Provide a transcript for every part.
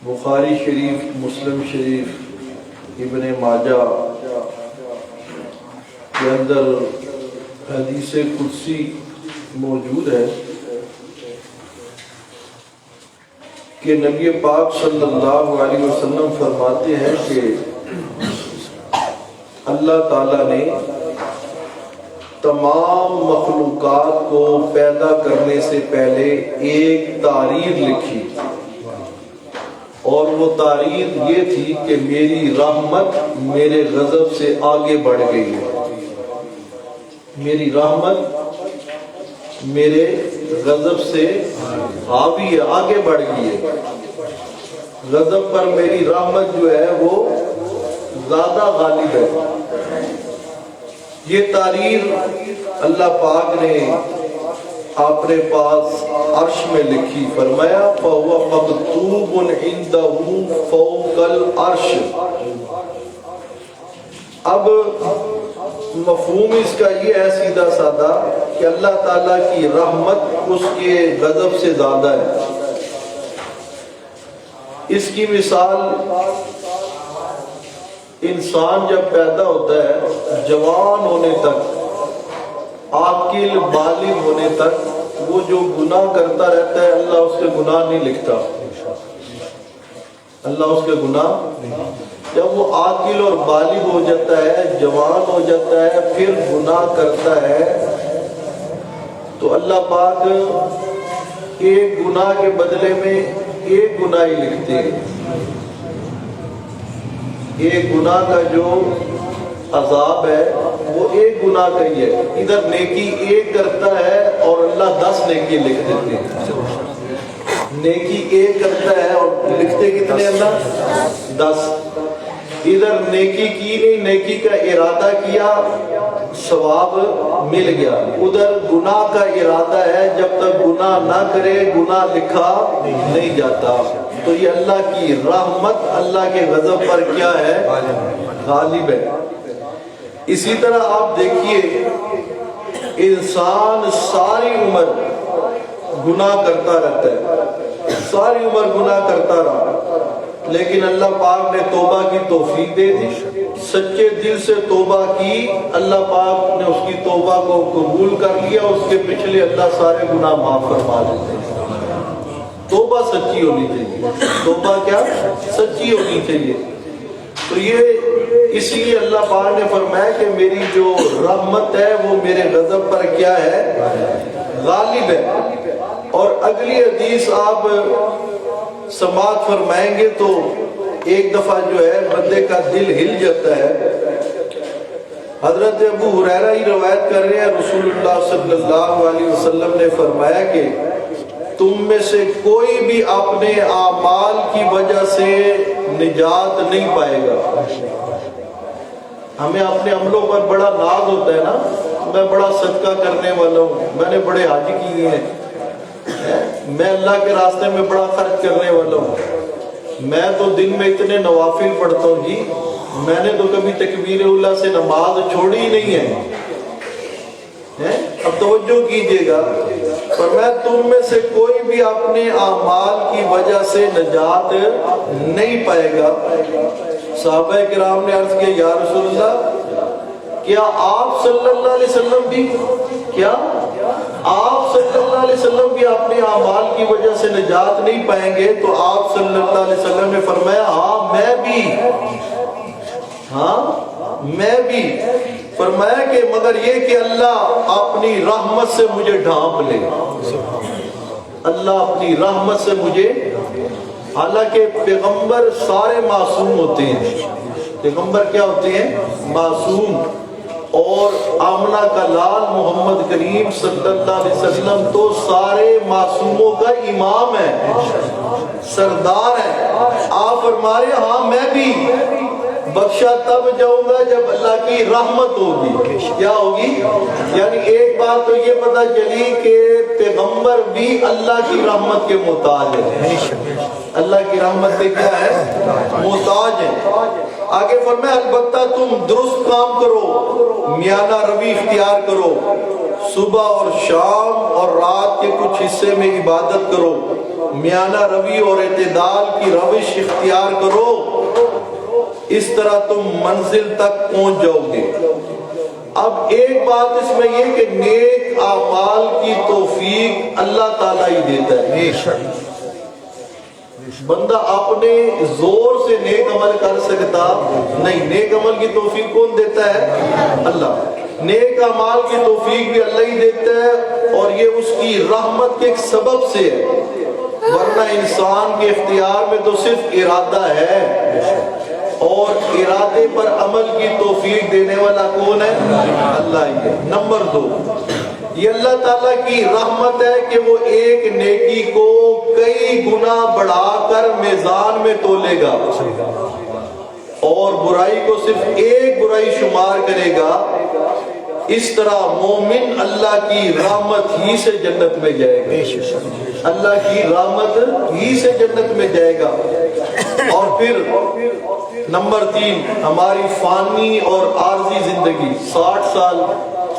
بخاری شریف، مسلم شریف، ابن ماجہ کے اندر حدیث قدسی موجود ہے کہ نبی پاک صلی اللہ علیہ وسلم فرماتے ہیں کہ اللہ تعالیٰ نے تمام مخلوقات کو پیدا کرنے سے پہلے ایک تاریخ لکھی، اور وہ تاریخ یہ تھی کہ میری رحمت میرے غضب سے آگے بڑھ گئی ہے، میری رحمت میرے غضب سے حاوی ہے، آگے بڑھ گئی ہے، غضب پر میری رحمت جو ہے وہ زیادہ غالب ہے۔ یہ تاریخ اللہ پاک نے اپنے پاس عرش میں لکھی، فرمایا فَهُوَ مَكْتُوبٌ عِندَهُ فَوْقَ الْعَرْشِ۔ اب مفہوم اس کا یہ ہے سیدھا سادہ کہ اللہ تعالیٰ کی رحمت اس کے غضب سے زیادہ ہے۔ اس کی مثال انسان جب پیدا ہوتا ہے جوان ہونے تک، عاقل بالغ ہونے تک وہ جو گناہ کرتا رہتا ہے اللہ اس کے گناہ نہیں لکھتا، اللہ اس کے گناہ، جب وہ عاقل اور بالغ ہو جاتا ہے، جوان ہو جاتا ہے، پھر گناہ کرتا ہے تو اللہ پاک ایک گناہ کے بدلے میں ایک گناہ ہی لکھتے ہیں۔ ایک گناہ کا جو عذاب ہے وہ ایک گناہ کا ہی ہے، ادھر نیکی ایک کرتا ہے اور اللہ 10 نیکی لکھ دیتے ہیں، نیکی ایک کرتا ہے اور لکھتے کتنے اللہ؟ 10۔ ادھر نیکی کی نہیں، نیکی کا ارادہ کیا، ثواب مل گیا، ادھر گناہ کا ارادہ ہے، جب تک گناہ نہ کرے گناہ لکھا نہیں جاتا۔ تو یہ اللہ کی رحمت اللہ کے غضب پر کیا ہے؟ غالب ہے۔ اسی طرح آپ دیکھیے انسان ساری عمر گناہ کرتا رہتا ہے، ساری عمر گناہ کرتا رہا، لیکن اللہ پاک نے توبہ کی توفیق دے دی، سچے دل سے توبہ کی، اللہ پاک نے اس کی توبہ کو قبول کر لیا، اس کے پچھلے اللہ سارے گناہ معاف فرما دیتے ہیں۔ توبہ سچی ہونی چاہیے، توبہ کیا؟ سچی ہونی چاہیے۔ تو یہ اس لیے اللہ پاک نے فرمایا کہ میری جو رحمت ہے وہ میرے غضب پر کیا ہے؟ غالب ہے۔ اور اگلی حدیث آپ سماعت فرمائیں گے تو ایک دفعہ جو ہے بندے کا دل ہل جاتا ہے۔ حضرت ابو ہریرہ ہی روایت کر رہے ہیں، رسول اللہ صلی اللہ علیہ وسلم نے فرمایا کہ تم میں سے کوئی بھی اپنے اعمال کی وجہ سے نجات نہیں پائے گا۔ ہمیں اپنے عملوں پر بڑا ناز ہوتا ہے نا، میں بڑا صدقہ کرنے والا ہوں، میں نے بڑے حج کیے ہیں، میں اللہ کے راستے میں بڑا خرچ کرنے والا ہوں، میں تو دن میں اتنے نوافل پڑھتا ہوں جی، میں نے تو کبھی تکبیر اللہ سے نماز چھوڑی ہی نہیں ہے۔ اب توجہ کیجئے گا، فرمایا تم میں سے کوئی بھی اپنے اعمال کی وجہ سے نجات نہیں پائے گا۔ صحابہ کرام نے عرض کیا یا رسول اللہ، کیا آپ صلی اللہ علیہ وسلم بھی، کیا آپ صلی اللہ علیہ وسلم بھی اپنے اعمال کی وجہ سے نجات نہیں پائیں گے؟ تو آپ صلی اللہ علیہ وسلم نے فرمایا ہاں میں بھی، ہاں میں بھی۔ فرمایا کہ مگر یہ کہ اللہ اپنی رحمت سے مجھے ڈھانپ لے، اللہ اپنی رحمت سے مجھے، حالانکہ پیغمبر سارے معصوم ہوتے ہیں، پیغمبر کیا ہوتے ہیں؟ معصوم۔ اور آمنہ کا لال محمد کریم صلی اللہ علیہ وسلم تو سارے معصوموں کا امام ہے، سردار ہے۔ آپ فرما رہے ہاں میں بھی بخشا تب جاؤں گا جب اللہ کی رحمت ہوگی۔ کیا ہوگی؟ یعنی ایک بات تو یہ پتہ چلی کہ پیغمبر بھی اللہ کی رحمت کے محتاج ہے، اللہ کی رحمت کے کیا ہے؟ محتاج ہے۔ آگے فرمایا البتہ تم درست کام کرو، میانہ روی اختیار کرو، صبح اور شام اور رات کے کچھ حصے میں عبادت کرو، میانہ روی اور اعتدال کی روش اختیار کرو، اس طرح تم منزل تک پہنچ جاؤ گے۔ اب ایک بات اس میں یہ کہ نیک اعمال کی توفیق اللہ تعالیٰ ہی دیتا ہے۔ بندہ اپنے زور سے نیک عمل کر سکتا نہیں، نیک عمل کی توفیق کون دیتا ہے؟ اللہ۔ نیک اعمال کی توفیق بھی اللہ ہی دیتا ہے، اور یہ اس کی رحمت کے ایک سبب سے ہے، ورنہ انسان کے اختیار میں تو صرف ارادہ ہے، اور ارادے پر عمل کی توفیق دینے والا کون ہے؟ اللہ ہی ہے۔ نمبر 2، یہ اللہ تعالیٰ کی رحمت ہے کہ وہ ایک نیکی کو کئی گنا بڑھا کر میزان میں تولے گا، اور برائی کو صرف ایک برائی شمار کرے گا۔ اس طرح مومن اللہ کی رحمت ہی سے جنت میں جائے گا، اللہ کی رحمت ہی سے جنت میں جائے گا۔ اور پھر نمبر 3، ہماری فانی اور عارضی زندگی 60 سال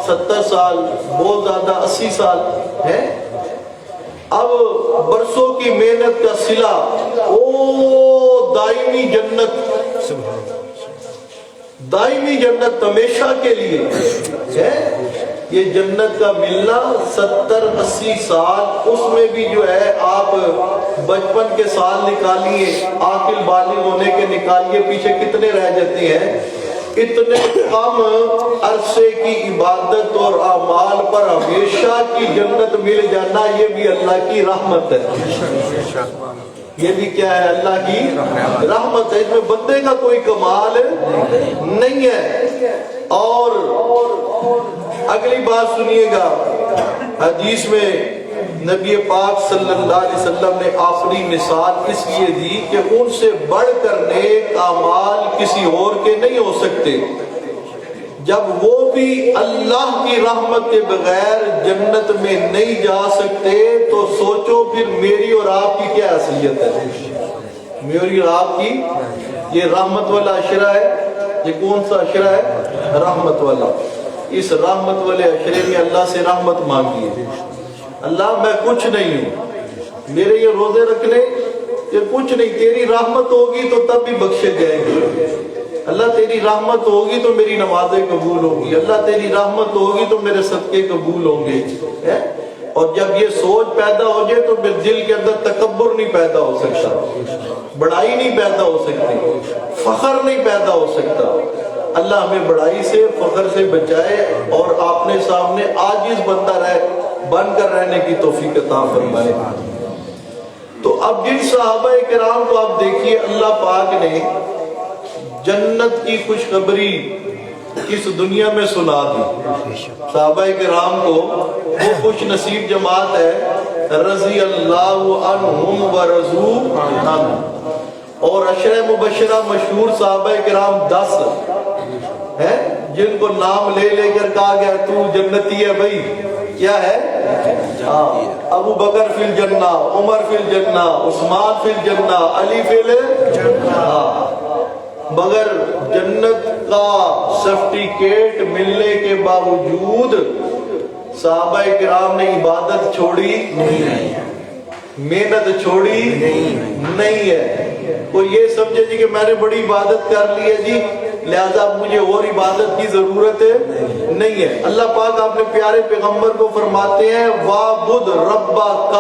70 سال، بہت زیادہ 80 سال ہے۔ اب برسوں کی محنت کا صلہ او دائمی جنت، دائمی جنت ہمیشہ کے لیے ہے۔ یہ جنت کا ملنا 70-80 سال، اس میں بھی جو ہے آپ بچپن کے سال نکالیے، عاقل بالغ ہونے کے نکالیے، پیچھے کتنے رہ جاتے ہیں۔ اتنے کم عرصے کی عبادت اور اعمال پر ہمیشہ کی جنت مل جانا، یہ بھی اللہ کی رحمت ہے۔ یہ بھی کیا ہے؟ اللہ کی رحمت ہے، اس میں بندے کا کوئی کمال نہیں ہے۔ اور اگلی بات سنیے گا، حدیث میں نبی پاک صلی اللہ علیہ وسلم نے آخری مثال اس لیے دی کہ ان سے بڑھ کر نیک اعمال کسی اور کے نہیں ہو سکتے۔ جب وہ بھی اللہ کی رحمت کے بغیر جنت میں نہیں جا سکتے تو سوچو پھر میری اور آپ کی کیا حیثیت ہے۔ میری اور آپ کی یہ رحمت والا عشرہ ہے۔ یہ کون سا عشرہ ہے؟ رحمت والا۔ اس رحمت والے عشرے میں اللہ سے رحمت مانگیے۔ اللہ میں کچھ نہیں ہوں، میرے یہ روزے رکھنے یہ کچھ نہیں، تیری رحمت ہوگی تو تب بھی بخشے جائیں گے۔ اللہ تیری رحمت ہوگی تو میری نمازیں قبول ہوگی، اللہ تیری رحمت ہوگی تو میرے صدقے قبول ہوں گے۔ اور جب یہ سوچ پیدا ہو جائے تو پھر دل کے اندر تکبر نہیں پیدا ہو سکتا، بڑائی نہیں پیدا ہو سکتی، فخر نہیں پیدا ہو سکتا۔ اللہ ہمیں بڑائی سے، فخر سے بچائے، اور اپنے سامنے عاجز بندہ بن کر رہنے کی توفیق عطا فرمائے۔ تو اب جن صحابہ کرام کو آپ دیکھیے، اللہ پاک نے جنت کی خوشخبری اس دنیا میں سنا دی۔ صحابہ کرام کو وہ خوش نصیب جماعت ہے، رضی اللہ عنہم ورضوا عنہ۔ اور عشرہ مبشرہ مشہور صحابہ کرام 10 ہیں جن کو نام لے لے کر کہا گیا تو جنتی ہے بھائی۔ کیا ہے؟ ابو بکر فی الجنہ، عمر فی الجنہ، عثمان فی الجنہ، علی فی الجنہ۔ مگر جنت کا سرٹیفکیٹ ملنے کے باوجود صحابہ کرام نے عبادت چھوڑی نہیں، محنت چھوڑی نہیں ہے۔ کوئی یہ سمجھے جی کہ میں نے بڑی عبادت کر لی ہے جی لہذا مجھے اور عبادت کی ضرورت نہیں ہے۔ اللہ پاک اپنے پیارے پیغمبر کو فرماتے ہیں وَعْبُدْ رَبَّكَ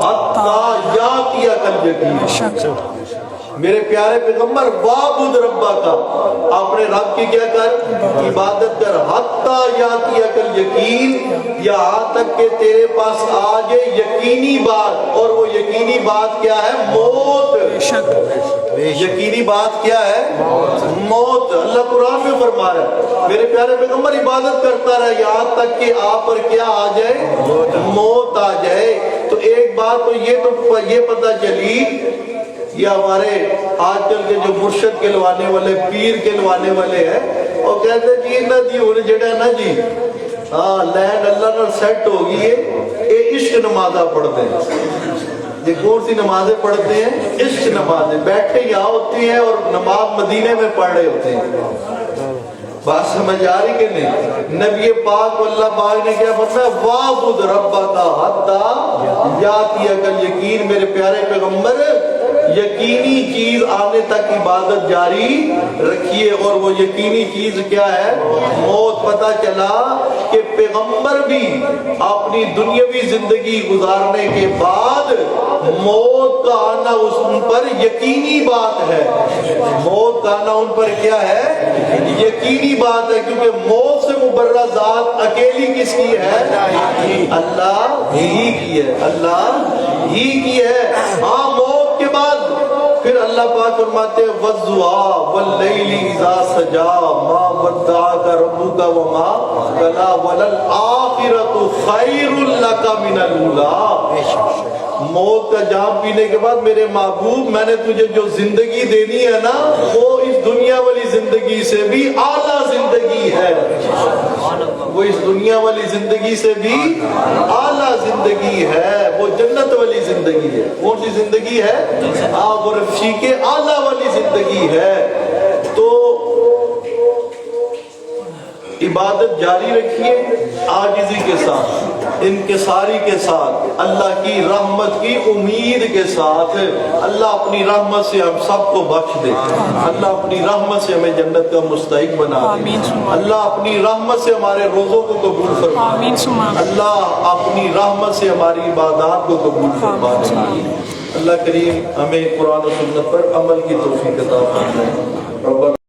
حَتَّى يَأْتِيَكَ الْيَقِينُ۔ میرے پیارے پیغمبر وَعْبُدْ رَبَّكَ، اپنے رب کی کیا کر؟ عبادت کر، حَتَّى يَأْتِيَكَ الْيَقِينُ، یہاں تک کہ تیرے پاس آ جائے یقینی بات۔ اور وہ یقینی بات کیا ہے؟ موت۔ یقینی بات کیا ہے؟ موت۔ اللہ قرآن میں فرما رہا ہے میرے پیارے پیغمبر عبادت کرتا رہے یہاں تک کہ آپ پر کیا آ جائے؟ موت آ جائے۔ تو ایک بات تو یہ پتہ چلی، یہ ہمارے آج کل کے جو مرشد کہلوانے والے، پیر کہلوانے والے ہیں، اور کہتے ہیں جی نہ جی انہیں جڑا نا جی لین اللہ نہ سیٹ ہوگی، یہ عشق نمازہ پڑھتے ہیں۔ یہ کون سی نمازیں پڑھتے ہیں؟ عشق نمازیں۔ بیٹھے یہاں ہوتی ہیں اور نماز مدینے میں پڑھ رہے ہوتے ہیں۔ بات سمجھ آ رہی کہ نہیں؟ نبی پاک اللہ پاک نے کیا فرمایا؟ وَاعْبُدْ رَبَّكَ حَتَّى يَأْتِيَكَ الْيَقِينُ، میرے پیارے پیغمبر یقینی چیز آنے تک عبادت جاری رکھیے، اور وہ یقینی چیز کیا ہے؟ موت۔ پتہ چلا کہ پیغمبر بھی اپنی دنیاوی زندگی گزارنے کے بعد موت کا آنا ان پر یقینی بات ہے۔ موت کا آنا ان پر کیا ہے؟ یقینی بات ہے، کیونکہ موت سے مبرہ ذات اکیلی کس کی ہے؟ اللہ ہی کی ہے، اللہ ہی کی ہے۔ ہاں موت کے بعد پھر اللہ پاک فرماتے ہیں وَالضُّحَىٰ وَاللَّيْلِ إِذَا سَجَىٰ مَا وَدَّعَكَ رَبُّكَ وَمَا قَلَىٰ وَلَلْآخِرَةُ خَيْرٌ لَكَ مِنَ الْأُولَىٰ۔ موت کا جام پینے کے بعد میرے محبوب میں نے تجھے جو زندگی دینی ہے نا، وہ اس دنیا والی زندگی سے بھی اعلیٰ زندگی ہے، وہ اس دنیا والی زندگی سے بھی اعلیٰ زندگی ہے، وہ جنت والی زندگی ہے۔ کون سی زندگی ہے؟ غرفشی کے اعلیٰ والی زندگی ہے۔ تو عبادت جاری رکھیے عاجزی کے ساتھ، انکساری کے ساتھ، اللہ کی رحمت کی امید کے ساتھ۔ اللہ اپنی رحمت سے ہم سب کو بخش دے، اللہ اپنی رحمت سے ہمیں جنت کا مستحق بنا دے، اللہ اپنی رحمت سے ہمارے روزوں کو قبول فرما، اللہ اپنی رحمت سے ہماری عبادات کو قبول فرما دے۔ اللہ کریم ہمیں قرآن و سنت پر عمل کی توفیق عطا فرمائے۔